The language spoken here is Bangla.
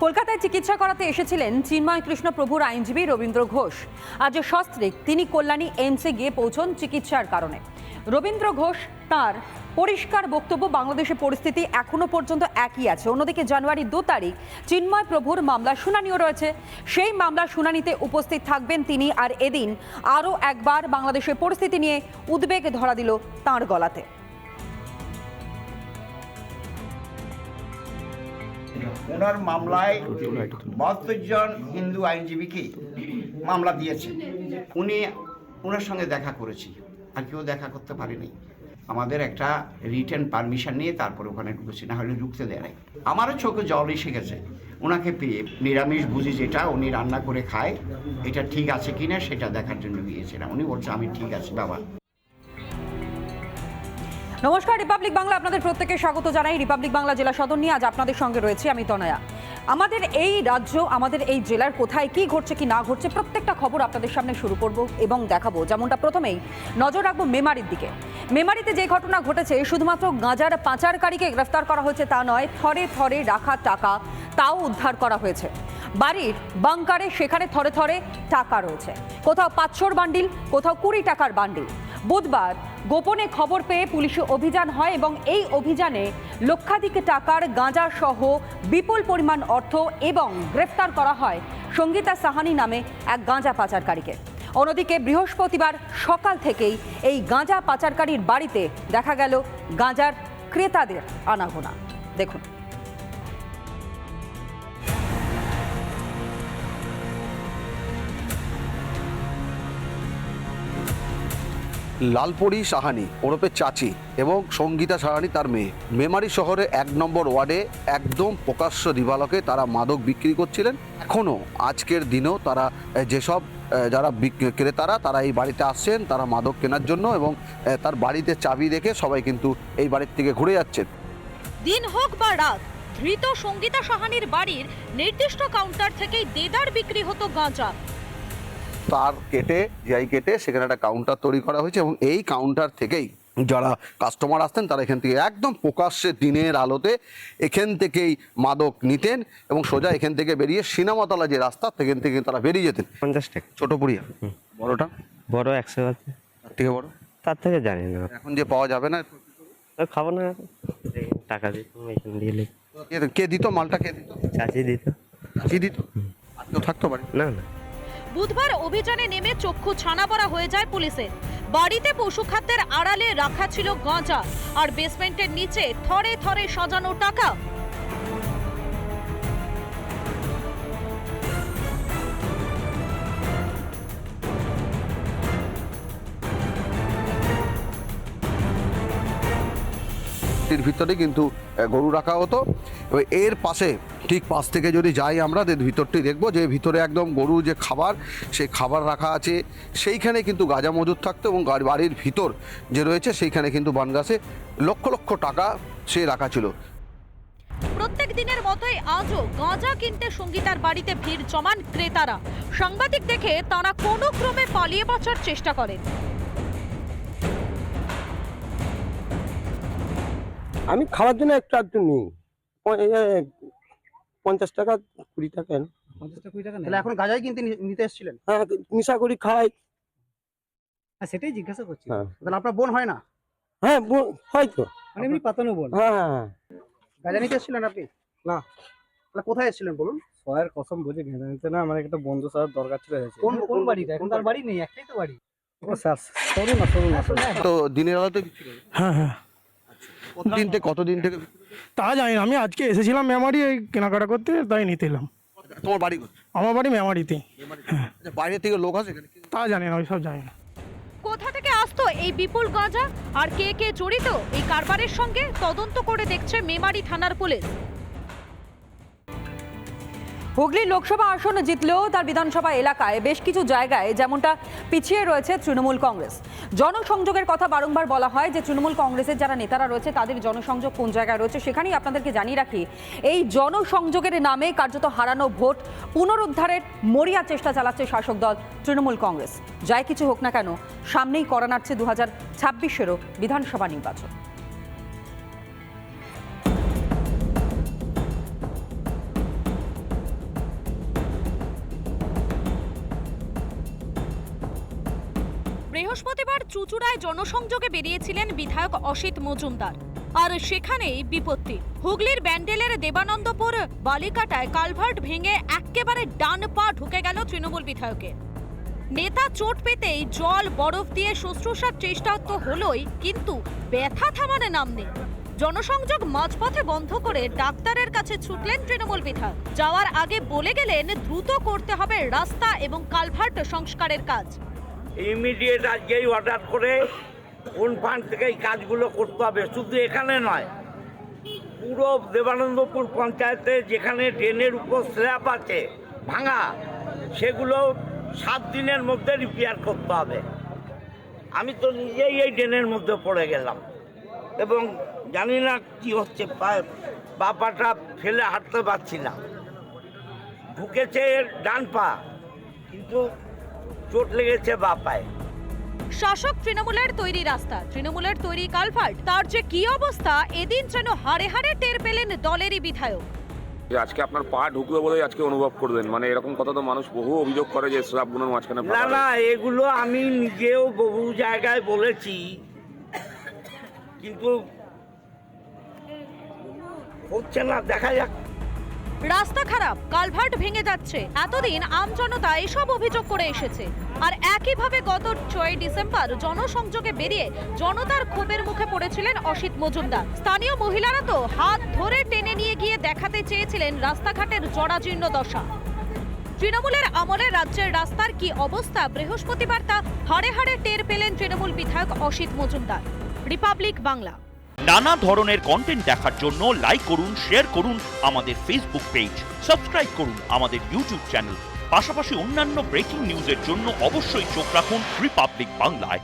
কলকাতায় চিকিৎসা করাতে এসেছিলেন চিন্ময় কৃষ্ণ প্রভুর আইনজীবী রবীন্দ্র ঘোষ। আজ সস্ত্রীক তিনি কল্যাণী এইমসে গিয়ে পৌঁছন চিকিৎসার কারণে। রবীন্দ্র ঘোষ তার পরিষ্কার বক্তব্য, বাংলাদেশের পরিস্থিতি এখনো পর্যন্ত একই আছে। অন্যদিকে জানুয়ারি 2 তারিখ চিন্ময় প্রভুর মামলার শুনানিও রয়েছে। সেই মামলার শুনানিতে উপস্থিত থাকবেন তিনি। আর এদিন আরও একবার বাংলাদেশের পরিস্থিতি নিয়ে উদ্বেগ ধরা দিল তাঁর গলাতে। ওনার মামলায় 72 জন হিন্দু আইনজীবীকে মামলা দিয়েছে। ওনার সঙ্গে দেখা করেছি, আর কেউ দেখা করতে পারেনি। আমাদের একটা রিটেন পারমিশন নিয়ে তারপর ওখানে ঢুকেছি, না হলে ঢুকতে দেয় নাই। আমারও চোখে জল এসে গেছে ওনাকে পেয়ে। নিরামিষ বুঝি যেটা উনি রান্না করে খায়, এটা ঠিক আছে কিনা সেটা দেখার জন্য গিয়েছিলাম। উনি বলছে আমি ঠিক আছে বাবা। নমস্কার, রিপাবলিক বাংলা আপনাদের প্রত্যেককে স্বাগত জানাই। রিপাবলিক বাংলা জেলা সদর নিয়ে আজ আপনাদের সঙ্গে রয়েছে আমি তনয়া। আমাদের এই রাজ্য, আমাদের এই জেলার কোথায় কি ঘটছে কি না ঘটছে প্রত্যেকটা খবর আপনাদের সামনে শুরু করব এবং দেখাবো। যেমনটা প্রথমেই নজর রাখবো মেমারির দিকে। মেমারিতে যে ঘটনা ঘটেছে, শুধুমাত্র গাঁজার পাচারকারীকে গ্রেফতার করা হয়েছে তা নয়, থরে থরে রাখা টাকা তাও উদ্ধার করা হয়েছে। বাড়ির বাংকারে সেখানে থরে থরে টাকা রয়েছে, কোথাও 500 বান্ডিল, কোথাও 20 টাকার বান্ডিল। বুধবার গোপনে খবর পেয়ে পুলিশি অভিযান হয় এবং এই অভিযানে লক্ষাধিক টাকার গাঁজা সহ বিপুল পরিমাণ অর্থ এবং গ্রেফতার করা হয় সঙ্গীতা সাহানি নামে এক গাঁজা পাচারকারীকে। অন্যদিকে বৃহস্পতিবার সকাল থেকেই এই গাঁজা পাচারকারীর বাড়িতে দেখা গেল গাঁজার ক্রেতাদের আনাগোনা। দেখুন। লালপরি সাহানি ওরফে চাচি এবং সঙ্গীতা সাহানি তার মেয়ে মেমারি শহরে 1 নম্বর ওয়ার্ডে একদম প্রকাশ্য দিবালোকে তারা মাদক বিক্রি করছিলেন। এখনও আজকের দিনেও তারা যেসব যারা ক্রেতারা তারা এই বাড়িতে আসছেন তারা মাদক কেনার জন্য, এবং তার বাড়িতে চাবি রেখে সবাই কিন্তু এই বাড়ির থেকে ঘুরে যাচ্ছেন। দিন হোক বা রাত, ধৃত সঙ্গীতা সাহানির বাড়ির নির্দিষ্ট কাউন্টার থেকেই দেদার বিক্রি হতো গাঁজা। তার কেটে সেখানে একটা কাউন্টার তৈরি করা হয়েছে এবং এই কাউন্টার থেকেই যারা কাস্টমার আসতেন তারা এখান থেকে একদম প্রকাশ্যে দিনের আলোতে এখান থেকেই মাদক নিতেন এবং সোজা এখান থেকে বেরিয়ে সিনেমাতলা যে রাস্তা সেখান থেকে তারা বেরিয়ে যেতেন। 50 টাকা ছোট পুরিয়া, বড়টা বড় 100 আছে, তার থেকে বড় তার থেকে জানি না। এখন যে পাওয়া যাবে না, খাবো না, টাকা দিত এখান দিয়ে। কে দিত মালটা? কে দিত? চাচি দিত। চাচি দিত? আর কেউ থাকতো বাড়ি? না না। বুধবার অভিযানে নেমে চক্ষু ছানাবড়া হয়ে যায় পুলিশের। বাড়িতে পশুখাদ্যের আড়ালে রাখা ছিল গাঁজা, আর বেসমেন্টের নিচে থরে থরে সাজানো টাকা। এর ভিতরে কিন্তু গরু রাখা হতো। এর পাশে ঠিক পাশ থেকে যদি যাই আমরা ভিতরটি দেখবো যে ভিতরে একদম গরু যে খাবার, সেই খাবার রাখা আছে। সেইখানে কিন্তু গাঁজা মজুদ থাকতো এবং বাড়ির ভিতর যে রয়েছে সেইখানে কিন্তু বানগাছে লক্ষ লক্ষ টাকা সে রাখা ছিল। প্রত্যেক দিনের মতোই আজও গাঁজা কিনতে সঙ্গীতার বাড়িতে ভিড় জমান ক্রেতারা। সাংবাদিক দেখে তারা কোনো ক্রমে পালিয়ে বাঁচার চেষ্টা করেন। আমি খাওয়ার জন্য একটু নিই, 50 টাকা 20 টাকা। 50 টাকা 20 টাকা তাহলে এখন গাঁজাই কিনতে নিতে এসেছিলেন? হ্যাঁ, নেশা করি, খাই। সেটাই জিজ্ঞাসা করছি। হ্যাঁ। তাহলে আপনার বোন হয় না? হ্যাঁ, হয়তো। মানে এমনি পাতানো বোন? হ্যাঁ। গাঁজা নিতে এসেছিলেন আপনি? না। তাহলে কোথায় এসেছিলেন বলুন? সয়ের কসম বুঝে গাঁজা নিতে না, আমার একটা বন্ধু সাথে দরকার ছিল। কোন বাড়িটা? এখন তার বাড়ি নেই, একটাই তো বাড়ি। ও স্যার, সরুন না। তো দিনের আলোতে বিক্রি করে? হ্যাঁ হ্যাঁ। কতদিন থেকে? তা জানি না, আমি আজকে এসেছিলাম মেমারি এই কেনাকাটা করতে, তাই নিতে এলাম। তোমার বাড়ি কোথায়? আমার বাড়ি মেমারিতে। হ্যাঁ। বাইরে থেকে লোক আসে? তা জানি না, ওইসব জানি না। কোথা থেকে আসতো এই বিপুল গাঁজা আর কে কে জড়িত এই কারবারের সঙ্গে তদন্ত করে দেখছে মেমারি থানার পুলিশ। হুগলি লোকসভা আসন জিতলেও তার বিধানসভা এলাকায় বেশ কিছু জায়গায় যেমনটা পিছিয়ে রয়েছে তৃণমূল কংগ্রেস। জনসংযোগের কথা বারংবার বলা হয় যে তৃণমূল কংগ্রেসের যারা নেতারা রয়েছে তাদের জনসংযোগ কোন জায়গায় রয়েছে। সেখানেই আপনাদেরকে জানিয়ে রাখি, এই জনসংযোগের নামে কার্যত হারানো ভোট পুনরুদ্ধারের মরিয়া চেষ্টা চালাচ্ছে শাসক দল তৃণমূল কংগ্রেস। যাই কিছু হোক না কেন, সামনেই করা নাড়ছে 2026-এরও বিধানসভা নির্বাচন। বৃহস্পতিবার চুঁচুড়ায় জনসংযোগে বেরিয়েছিলেন বিধায়ক অসিত মজুমদার, আর সেখানেই বিপত্তি। হুগলির ব্যান্ডেলের দেবানন্দপুর বালিকাটায় কালভার্ট ভেঙে একেবারে ডান পা ঢুকে গেল তৃণমূল বিধায়কের। নেতা চোট পেতেই জল বরফ দিয়ে শুশ্রূষার চেষ্টা তো হলোই, কিন্তু ব্যথা থামার নাম নেই। জনসংযোগ মাঝপথে বন্ধ করে ডাক্তারের কাছে ছুটলেন তৃণমূল বিধায়ক। যাওয়ার আগে বলে গেলেন দ্রুত করতে হবে রাস্তা এবং কালভার্ট সংস্কারের কাজ। ইমিডিয়েট আজকেই অর্ডার করে কোন ফান্ড থেকে এই কাজগুলো করতে হবে। শুধু এখানে নয়, পুরো দেবানন্দপুর পঞ্চায়েতে যেখানে ড্রেনের উপর স্ল্যাব আছে ভাঙা, সেগুলো 7 দিনের মধ্যে রিপেয়ার করতে হবে। আমি তো নিজেই এই ড্রেনের মধ্যে পড়ে গেলাম এবং জানি না কি হচ্ছে, পাটা ফেলে হাঁটতে পারছি না। ঢুকেছে ডান পা, কিন্তু চোট লেগেছে বা পায়ে। শাসক তৃণমূলের তৈরি রাস্তা, তৃণমূলের তৈরি কালভার্ট, তার যে কি অবস্থা এদিন যেন হাড়ে হাড়ে টের পেলেন দলেরই বিধায়ক। আজকে আপনার পা ঢুকবে বলে আজকে অনুভব করবেন, মানে এরকম কথা তো মানুষ বহু অভিযোগ করে যে স্ল্যাবগুলোর মাঝখানে না না, এগুলো আমি নিজেও বহু জায়গায় বলেছি, কিন্তু হচ্ছে না, দেখা যাক। রাস্তা খারাপ, কালভার্ট ভেঙে যাচ্ছে, এতদিন আমজনতা এসব অভিযোগ করে এসেছে। আর একইভাবে গত 6 ডিসেম্বর জনসংযোগে বেরিয়ে জনতার ক্ষোভের মুখে পড়েছিলেন অসিত মজুমদার। স্থানীয় মহিলারা তো হাত ধরে টেনে নিয়ে গিয়ে দেখাতে চেয়েছিলেন রাস্তাঘাটের জরাজীর্ণ দশা। তৃণমূলের আমলে রাজ্যের রাস্তার কি অবস্থা বৃহস্পতিবার তা হাড়ে হাড়ে টের পেলেন তৃণমূল বিধায়ক অসিত মজুমদার। রিপাবলিক বাংলা। নানা ধরনের কন্টেন্ট দেখার জন্য লাইক করুন, শেয়ার করুন আমাদের ফেসবুক পেজ, সাবস্ক্রাইব করুন আমাদের ইউটিউব চ্যানেল। পাশাপাশি অন্যান্য ব্রেকিং নিউজের জন্য অবশ্যই চোখ রাখুন রিপাবলিক বাংলায়।